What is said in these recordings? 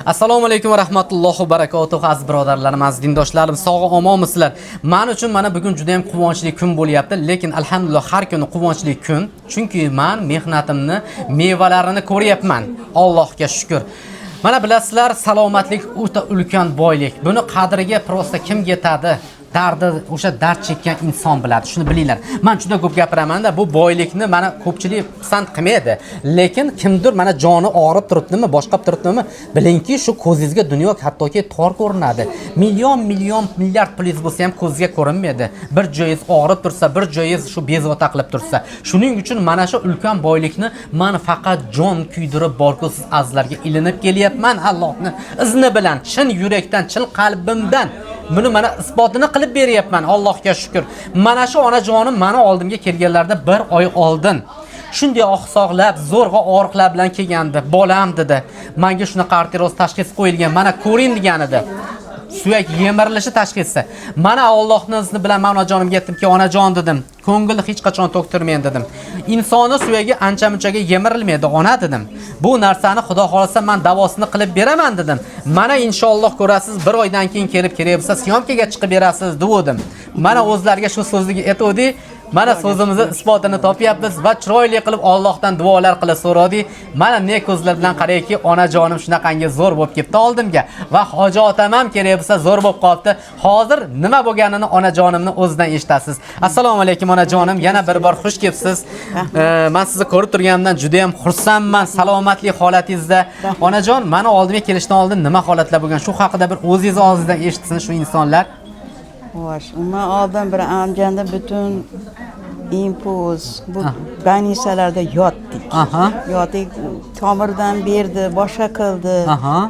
Assalomu alaykum va rahmatullohi va barakatuh aziz birodarlarim, aziz dindoshlarim, sog' omonmisizlar? Men uchun mana bugun juda ham quvonchli kun bo'lyapti, lekin alhamdulillah har kuni quvonchli kun, chunki men mehnatimni mevalarini ko'ryapman. Allohga shukr. Mana bilasizlar, salomatlik o'ta ulkan boylik. Buni qadriga prosta kim yetadi? Dardi o'sha dard chekkan inson biladi. Shuni bilinglar. Men juda ko'p gapiraman-da, bu boylikni mana ko'pchilik pisand qilmaydi. Lekin kimdir mana joni og'rib turibdimi, boshqa turibdimi, bilingki, shu ko'zingizga dunyo hattoki tor ko'rinadi. Million, milliard pulingiz bo'lsa ham ko'zga ko'rinmaydi. Bir joyingiz og'rib tursa, bir joyingiz shu bezovta qilib tursa. Shuning uchun mana shu ulkan boylikni men faqat jon kuydirib borgusiz azlarga ilinib kelyapman Allohning izni bilan, chin yurakdan, chin qalbimdan. Buni mana isbotini qilib beryapman, Allohga shukr. Mana shu onajonim meni oldimga kelganlarda 1 oy oldin shunday oqsoqlab, zo'rg'a og'riqlar bilan kelgandi. Bolam dedi, menga shunaqa arteroz tashxis qo'yilgan, mana ko'ring degan edi. Suyak yemirilishi tashxisi. Mana Allohning izni bilan men onajonimga aytdimki, onajon dedim, ko'ngilni hech qachon to'ktirmen dedim. Insonni suyagi ancha-munchaga yemirilmaydi, ona dedim. Bu narsani Xudo xolasa men davosini qilib beraman dedim. Mana inshaalloh ko'rasiz, 1 oydan keyin kelib bo'lsa, syomkaga chiqib berasiz dedim. Mana o'zlariga shu so'zni aytdik. Mana so'zimizni isbotini topyapmiz va chiroyli qilib Allohdan duolar qilib so'radik. Mana ne ko'zlar bilan qarayki, onajonim shunaqangi zo'r bo'lib ketdi oldimga va hojatam ham kerak bo'lsa zo'r bo'lib qoldi. Hozir nima bo'lganini onajonimni o'zidan eshitasiz. Assalomu alaykum onajonim, yana bir bor xush kelibsiz. Men sizni ko'rib turganimdan juda ham xursandman, salomatlik holatingizda. Onajon, meni oldimga kelishdan oldin nima holatlar bo'lgan? Shu haqida bir o'zingiz og'zingizdan eshitsin shu insonlar. Hoş. Men oldin bir Andijonda butun impuls bu ganisalarda yotdik. Yotdik, tomirdan berdi, boshqa qildi.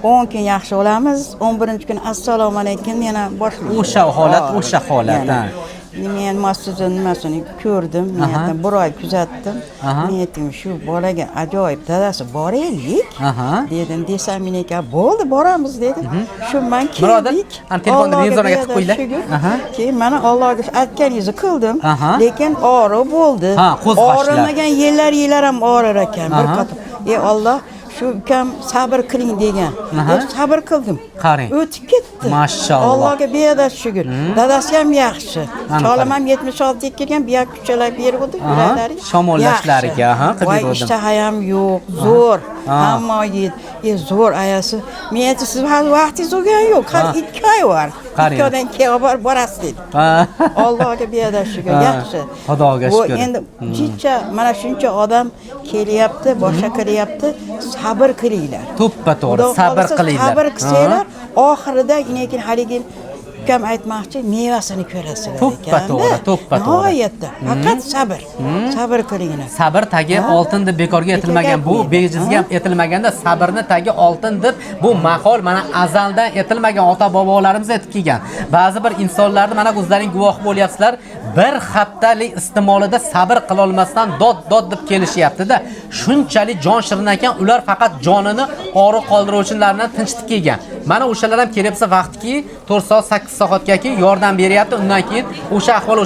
10 kun yaxshi bo'lamiz, 11-kun assalomu alaykum yana boshqa. O'sha holat. Men mas'ulni nimasini ko'rdim, men 1 oy kuzatdim. Men aytdim, shu bolaga ajoyib dadasi boraylik dedim. Desam men ekan, bo'ldi, boramiz dedim. Shu men keldik. Telefonni rezonga tiqib qo'ylar. Keyin mana Allohga aytganingizni qildim, lekin og'riq bo'ldi. Og'rimagan yillar ham og'rir ekan. Bir qator. Ey Alloh, shu ukam sabr qiling degan. Sabr qildim. Qarang. O'tib ketdi. Mashalloh. Allohga beadad shukr. Dadasi ham yaxshi. Cholim ham 76 ga kelgan, biya kuchalab berdi, yuraklari. Shamollashlarga, qilib Voy, berdim. ishtaha ham yo'q, zo'r. Hamma yed. Zo'r ayasi. Men aytdim, siz hali vaqtingiz bo'lgan yo'q. Har 2 oy bor. 2 oydan keyin borasiz dedi. Allohga beadad shukr, yaxshi. Xudoga shukr. Endi jicha mana shuncha odam kelyapti, boshqa qilyapti. Sabr qilinglar. To'ppa to'g'ri, sabr qilinglar. Sabr qilsanglar, oxirida lekin haligi ukam aytmoqchi, mevasini ko'rasizlar ekan. To'ppa to'g'ri. Nihoyatda faqat sabr. Sabr qilinglar. Sabr tagi oltin deb bekorga aytilmagan. Bu bejizga ham aytilmaganda, sabrni tagi oltin deb bu maqol mana azaldan aytilmagan, ota bobolarimiz aytib kelgan. Ba'zi bir insonlarni mana o'zlaring guvoh bo'lyapsizlar, bir haftalik iste'molida sabr qila olmasdan dod deb kelishyapti-da. Shunchalik jon shirin ekan, ular faqat jonini og'riq qoldiruvchilardan tinchitib kelgan. Mana o'shalar ham kelyapsa vaqtki 4 soat 8 soatga keyin yordam beryapti. Undan keyin o'sha ahvol.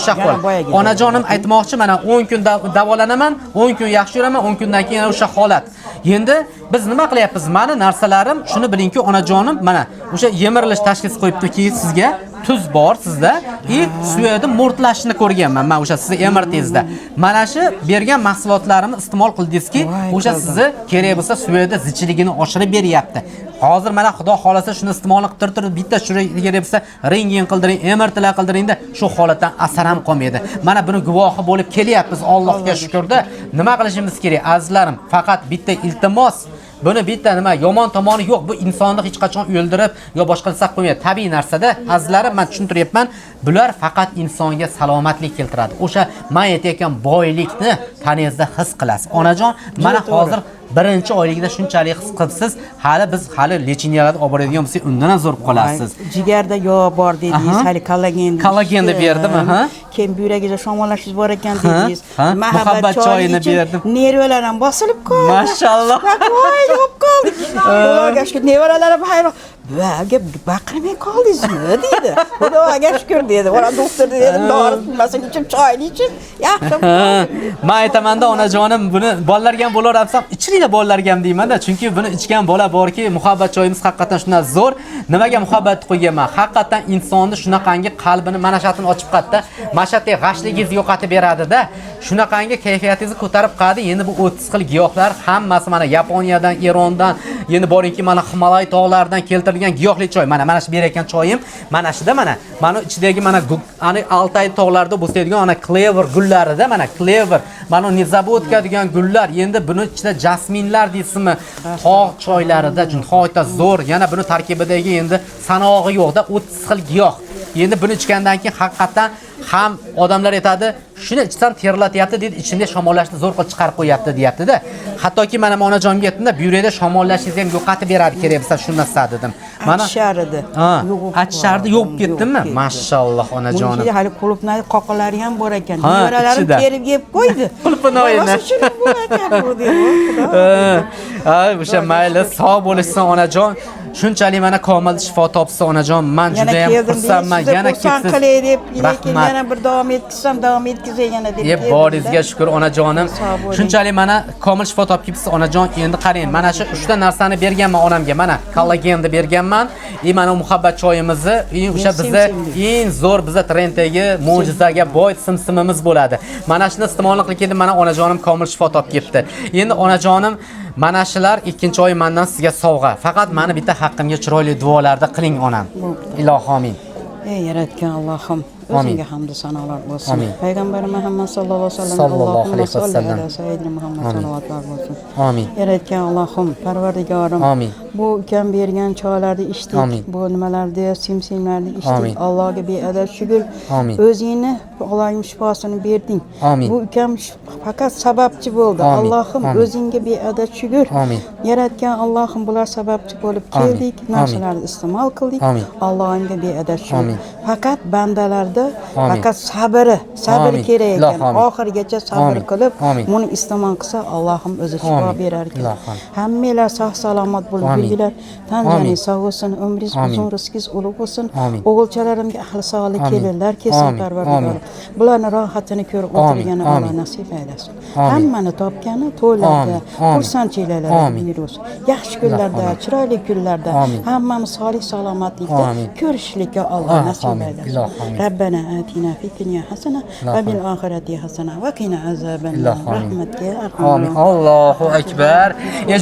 Onajonim aytmoqchi, mana 10 kun davolanaman, 10 kun yaxshi yuraman, 10 kundan keyin o'sha holat. Endi biz nima qilyapmiz? Meni narsalarim, shuni bilingki, onajonim mana o'sha yemirilish tashxis qo'yibdiki sizga. Tuz bor sizda, suyakni mo'rtlashini ko'rganman men o'sha sizni emirtingizda. Mana shu bergan mahsulotlarimni iste'mol qildingizki, o'sha sizni kerak bo'lsa suyakda zichiligini oshirib beryapti. Hozir mana Xudo xolasa shuni iste'molni qilib turib, bitta shura kerak bo'lsa rengin qildiring, emirtilar qildiringda shu holatdan asar ham qolmaydi. Mana buni guvohi bo'lib kelyapmiz, Allohga shukrda. Nima qilishimiz kerak azizlarim? Faqat bitta iltimos. Buni bitta nima yomon tomoni yo'q. Bu insonni hech qachon o'ldirib yo boshqa qilsa qo'ymaydi. Tabiiy narsada azizlarim, men tushuntiryapman. Bular faqat insonga salomatlik keltiradi. O'sha men aytayotgan boylikni tanangizda his qilasiz. Onajon, mana hozir birinchi oyligida shunchalik his qilibsiz, biz hali lechiniyalarni olib boradigan bo'lsak, undan ham zo'r qolasiz. Jigarda yog' bor dedingiz, hali kollagenni berdimi? Keyin buyragingiz shamollash bor ekan dedingiz. Muhabbat choyini berdim. Nervalar ham bosilib qoldi. Mashalloh. Voy, yo'q qoldi. Allohga shukr, nevaralarim hayron. buvaga baqirmay qoldingizmi dedi. Xudoga shukr dedi. Ona doktor dedim, dori bilmasin ichib, choyni ichib, yaxshi. Men aytaman-da onajonim, buni bolalarga ham bo'laverapsam, ichringlar bolalarga ham deyman-da, chunki buni ichgan bola borki, muhabbat choyimiz haqiqatan shunday zo'r. Nimaga muhabbat qo'yganman? Haqiqatan insonni shunaqangi qalbini mana shatini ochib qatda, mana shatdek g'ashligingizni yo'qotib beradi-da. Shunaqangi kayfiyatingizni ko'tarib qadi. Endi bu 30 xil giyohlar hammasi mana Yaponiyadan, Erondan, endi boringki mana Himolay tog'laridan keltirilgan giyohli choy. Mana shu berayotgan choyim mana shida mana. Mana ichidagi mana ani Altay tog'larida bo'saydigan ana clever gullarida mana clever. Mana Nezabotka degan gullar. Endi buni ichida jasminlar deysizmi? Tog' choylarida juda zo'r. Yana buni tarkibidagi endi sanog'i yo'qda 30 xil giyoh. Endi buni ichgandan keyin haqiqatan ham odamlar aytadi, shuni ichsam terlatyapti deydi, ichimda shamollashni zo'r qilib chiqarib qo'yapti deyapti-da. Hattoki mana onajonimga aytdim-da, bu yerda shamollashingizni ham yo'qotib beradi kerak bo'lsa shunasa dedim. Mana sharidi. Achshardi yo'q ketdimi? Mashalloh onajonim. Buniki hali qulupnay qoqalari ham bor ekan. Nevaralarim terib yeb qo'ydi. Qulupnay o'yini. O'sha mayli, sog' bo'lishsin onajon. Shunchalik mana komil shifo topsa onajon, men juda ham xursandman. Yana ketsiz. Lekin yana bir davom etkizsam, davom etkizay yana deb. Yeb boringizga shukr onajonim. Shunchalik mana komil shifo topibsiz onajon. Endi qarang, mana shu 3 ta narsani berganman onamga. Mana kollagenni berganman. Mana muhabbat choyimizni, o'sha bizda eng zo'r bizda trenddagi mo'jizaga boy simsimimiz bo'ladi. Mana shuni iste'mol qilib keldim, mana onajonim komil shifo topib ketdi. Endi onajonim, mana shular ikkinchi oy mendan sizga sovg'a. Faqat meni bitta haqqimga chiroyli duolarda qiling onam. Ilohim amin. Ey yaratgan Allohim, o'zingga hamd sanolar bo'lsin. Payg'ambar Muhammad sallallohu alayhi vasallam, Allohumma solli ala sayyidina Muhammad sallallohu bo'lsin. Amin. Yaratgan Allohim, Parvardigorim. Amin. Bu ukam bergan choylarni ichdik, bu nimalarni, simsimlarni ichdik. Allohga beadad shukr. O'zingni Allohning shifosini berding. Bu ukam faqat sababchi bo'ldi. Allohim o'zingga beadad shukr. Yaratgan Allohim, bular sababchi bo'lib keldik, narsalarni iste'mol qildik. Allohimga beadad shukr. Faqat bandalarda faqat sabr kerak ekan. Oxirigacha sabr qilib, buni iste'mol qilsa Allohim o'zi shifo berar ekan. Hammalar sog' salomat bo'lib yuringlar. Tanlaringiz sog' bo'lsin, umringiz uzun, rizqingiz ulug' bo'lsin. O'g'ilchalarimga ahli solih kelinlar kelsin Parvardigor. Bularning rohatini ko'rib o'tirgani Alloh nasib aylasin. Hammani topgani to'ylarda, xursandchiliklarda yursin. Yaxshi kunlarda, chiroyli kunlarda hammamiz solih salomatlikda ko'rishlikka Alloh nasib aylasin. Rabbana atina fid dunya hasana va bil oxirati hasana va qina azabannar. Rahmatga amin. Allohu akbar.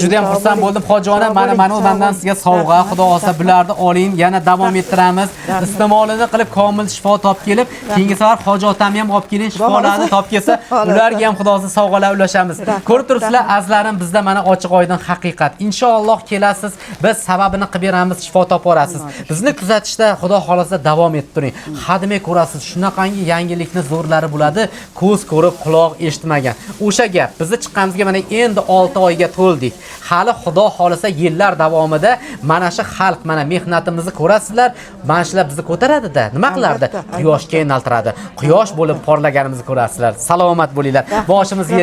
Juda ham xursand bo'ldim hojiona. Mana mendan sizga sovg'a. Xudo olsa bularni oling, yana davom ettiramiz. Iste'molini qilib komil shifo topib kelib, keyingi safar hoji otamni ham olib keling, shifolarni topib kelsa, ularga ham xudosi sovg'alar ulashamiz. Ko'rib turibsizlar, azizlarim, bizda mana ochiq oydin haqiqat. Inshaalloh kelasiz, biz sababini qilib beramiz, shifo topib olasiz. Bizni kuzatishda xudo xolasa davom etib turing. Hadimay ko'rasiz, shunaqangi yangilikni zo'rlari bo'ladi, ko'z ko'rib, quloq eshitmagan. O'sha gap, bizni chiqqanimizga mana endi 6 oyga to'ldik. Hali xudo xolasa yillar davomida mana shu xalq mana mehnatimizni ko'rasizlar. Mana shular bizni ko'taradi-da. Nima qilardi? Quyoshga yo'naltiradi. Quyosh bo'lib porlaganimizni ko'rasizlar. Salomat bo'linglar. Boshimiz yerga